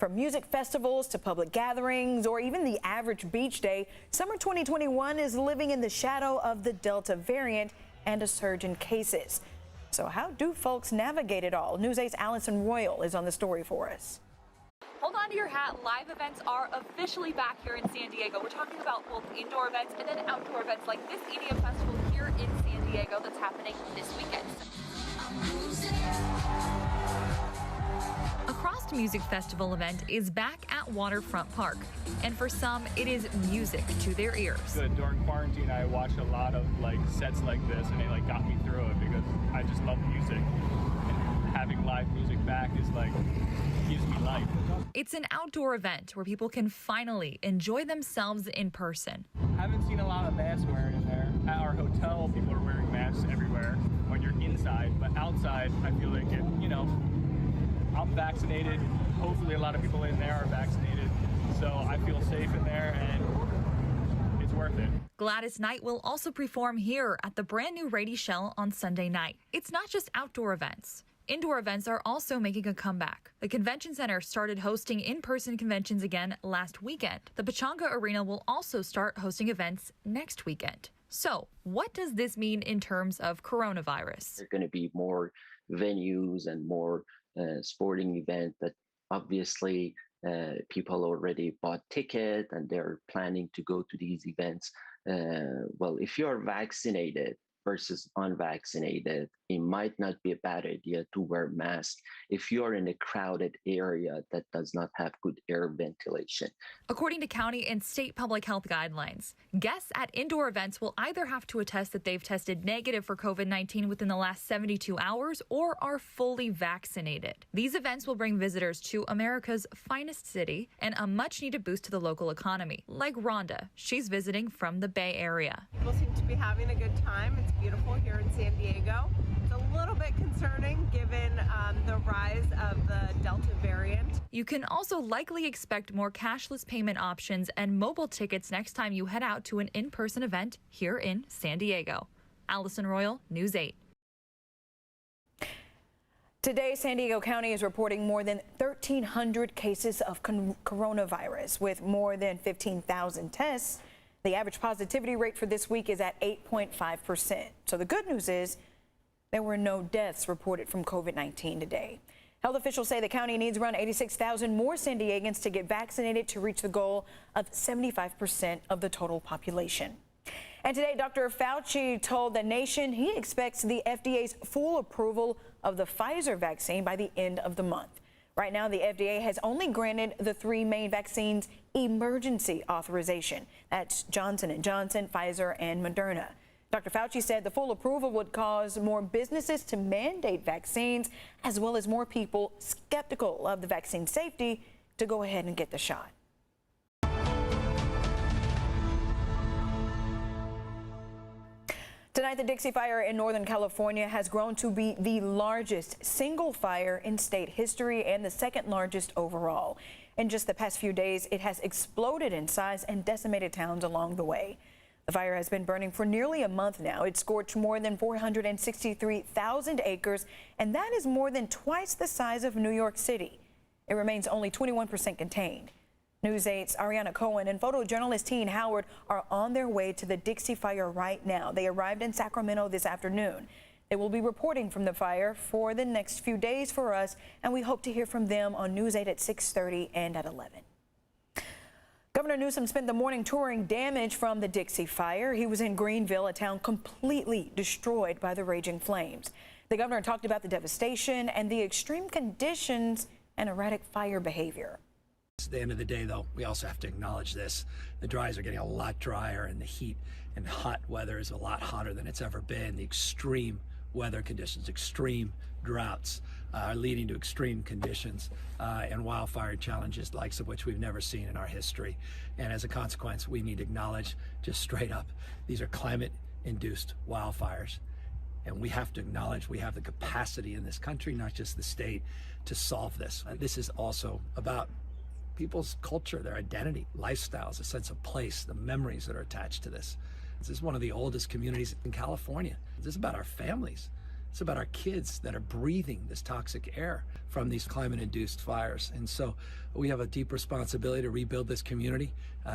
From music festivals to public gatherings or even the average beach day, summer 2021 is living in the shadow of the Delta variant and a surge in cases. So how do folks navigate it all? News 8's Allison Royal is on the story for us. Hold on to your hat. Live events are officially back here in San Diego. We're talking about both indoor events and then outdoor events like this EDM festival here in San Diego that's happening this weekend. A Crossed Music Festival event is back at Waterfront Park, and for some, it is music to their ears. During quarantine, I watched a lot of sets like this, and it got me through it because I just love music. And having live music back is gives me life. It's an outdoor event where people can finally enjoy themselves in person. I haven't seen a lot of masks wearing in there. At our hotel, people are wearing masks everywhere when you're inside, but outside, I feel like I'm vaccinated. Hopefully a lot of people in there are vaccinated, so I feel safe in there and it's worth it. Gladys Knight will also perform here at the brand new Rady Shell on Sunday night. It's not just outdoor events. Indoor events are also making a comeback. The convention center started hosting in-person conventions again last weekend. The Pechanga Arena will also start hosting events next weekend. So what does this mean in terms of coronavirus? There are going to be more venues and more sporting events that obviously people already bought ticket and they're planning to go to these events. Well, if you're vaccinated versus unvaccinated, it might not be a bad idea to wear masks if you're in a crowded area that does not have good air ventilation. According to county and state public health guidelines, guests at indoor events will either have to attest that they've tested negative for COVID-19 within the last 72 hours or are fully vaccinated. These events will bring visitors to America's finest city and a much-needed boost to the local economy, like Rhonda. She's visiting from the Bay Area. People seem to be having a good time. It's beautiful here in San Diego. It's a little bit concerning given the rise of the Delta variant. You can also likely expect more cashless payment options and mobile tickets next time you head out to an in-person event here in San Diego. Allison Royal, News 8. Today, San Diego County is reporting more than 1,300 cases of coronavirus with more than 15,000 tests. The average positivity rate for this week is at 8.5%. So the good news is there were no deaths reported from COVID-19 today. Health officials say the county needs around 86,000 more San Diegans to get vaccinated to reach the goal of 75% of the total population. And today, Dr. Fauci told the nation he expects the FDA's full approval of the Pfizer vaccine by the end of the month. Right now, the FDA has only granted the three main vaccines emergency authorization. That's Johnson & Johnson, Pfizer, and Moderna. Dr. Fauci said the full approval would cause more businesses to mandate vaccines, as well as more people skeptical of the vaccine safety to go ahead and get the shot. Tonight, the Dixie Fire in Northern California has grown to be the largest single fire in state history and the second largest overall. In just the past few days, it has exploded in size and decimated towns along the way. The fire has been burning for nearly a month now. It scorched more than 463,000 acres, and that is more than twice the size of New York City. It remains only 21% contained. News 8's Ariana Cohen and photojournalist Teen Howard are on their way to the Dixie Fire right now. They arrived in Sacramento this afternoon. They will be reporting from the fire for the next few days for us, and we hope to hear from them on News 8 at 6:30 and at 11. Governor Newsom spent the morning touring damage from the Dixie Fire. He was in Greenville, a town completely destroyed by the raging flames. The governor talked about the devastation and the extreme conditions and erratic fire behavior. At the end of the day, though, we also have to acknowledge this. The dries are getting a lot drier, and the heat and hot weather is a lot hotter than it's ever been. The extreme weather conditions, extreme droughts are leading to extreme conditions and wildfire challenges, likes of which we've never seen in our history. And as a consequence, we need to acknowledge just straight up, these are climate-induced wildfires. And we have to acknowledge we have the capacity in this country, not just the state, to solve this. This is also about people's culture, their identity, lifestyles, a sense of place, the memories that are attached to this. This is one of the oldest communities in California. This is about our families. It's about our kids that are breathing this toxic air from these climate-induced fires. And so we have a deep responsibility to rebuild this community,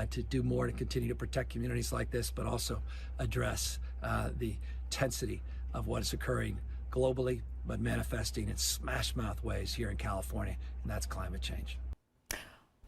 to do more to continue to protect communities like this, but also address the intensity of what is occurring globally, but manifesting in smash-mouth ways here in California, and that's climate change.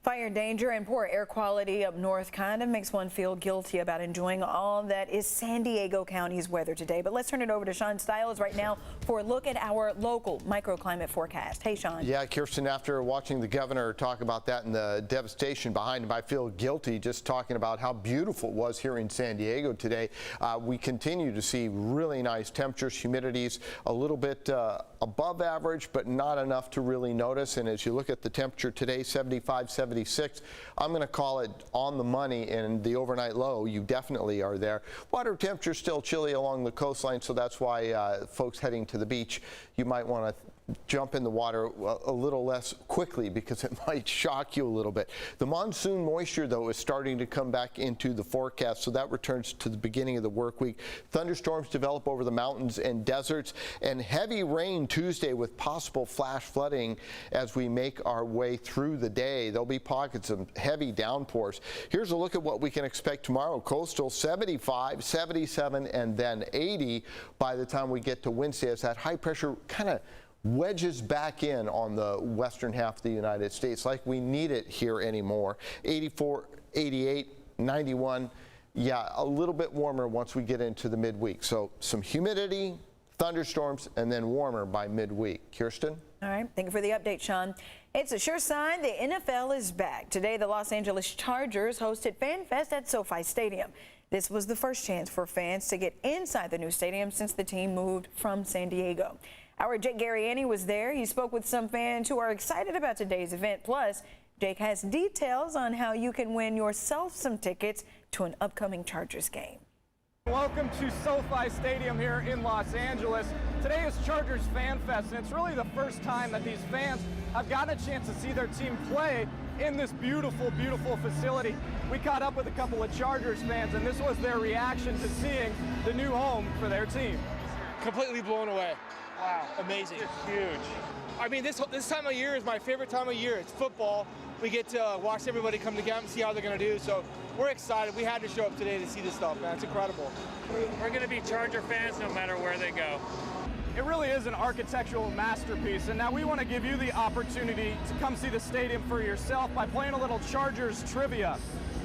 Fire danger and poor air quality up north kind of makes one feel guilty about enjoying all that is San Diego County's weather today. But let's turn it over to Sean Stiles right now for a look at our local microclimate forecast. Hey, Sean. Yeah, Kirsten, after watching the governor talk about that and the devastation behind him, I feel guilty just talking about how beautiful it was here in San Diego today. We continue to see really nice temperatures, humidities a little bit above average, but not enough to really notice. And as you look at the temperature today, 75, 76, I'm going to call it on the money in the overnight low. You definitely are there. Water temperature still chilly along the coastline, so that's why folks heading to the beach, you might want to jump in the water a little less quickly because it might shock you a little bit. The monsoon moisture, though, is starting to come back into the forecast, so that returns to the beginning of the work week. Thunderstorms develop over the mountains and deserts, and heavy rain Tuesday with possible flash flooding as we make our way through the day. There'll be pockets of heavy downpours. Here's a look at what we can expect tomorrow. Coastal 75, 77, and then 80 by the time we get to Wednesday as that high pressure kind of wedges back in on the western half of the United States like we need it here anymore. 84, 88, 91. Yeah, a little bit warmer once we get into the midweek. So some humidity, thunderstorms, and then warmer by midweek. Kirsten? All right. Thank you for the update, Sean. It's a sure sign the NFL is back. Today, the Los Angeles Chargers hosted Fan Fest at SoFi Stadium. This was the first chance for fans to get inside the new stadium since the team moved from San Diego. Our Jake Garriani was there. He spoke with some fans who are excited about today's event. Plus, Jake has details on how you can win yourself some tickets to an upcoming Chargers game. Welcome to SoFi Stadium here in Los Angeles. Today is Chargers Fan Fest, and it's really the first time that these fans have gotten a chance to see their team play in this beautiful, beautiful facility. We caught up with a couple of Chargers fans, and this was their reaction to seeing the new home for their team. Completely blown away. Wow. Amazing. It's huge. I mean, this time of year is my favorite time of year. It's football. We get to watch everybody come together and see how they're going to do. So we're excited. We had to show up today to see this stuff, man. It's incredible. We're going to be Charger fans no matter where they go. It really is an architectural masterpiece, and now we want to give you the opportunity to come see the stadium for yourself by playing a little Chargers trivia.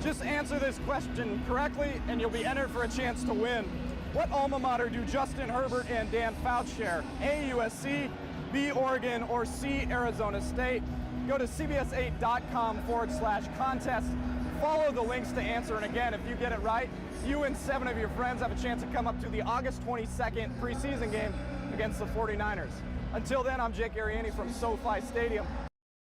Just answer this question correctly, and you'll be entered for a chance to win. What alma mater do Justin Herbert and Dan Fouts share? A, USC, B, Oregon, or C, Arizona State? Go to cbs8.com/contest. Follow the links to answer, and again, if you get it right, you and 7 of your friends have a chance to come up to the August 22nd preseason game against the 49ers. Until then, I'm Jake Garriani from SoFi Stadium.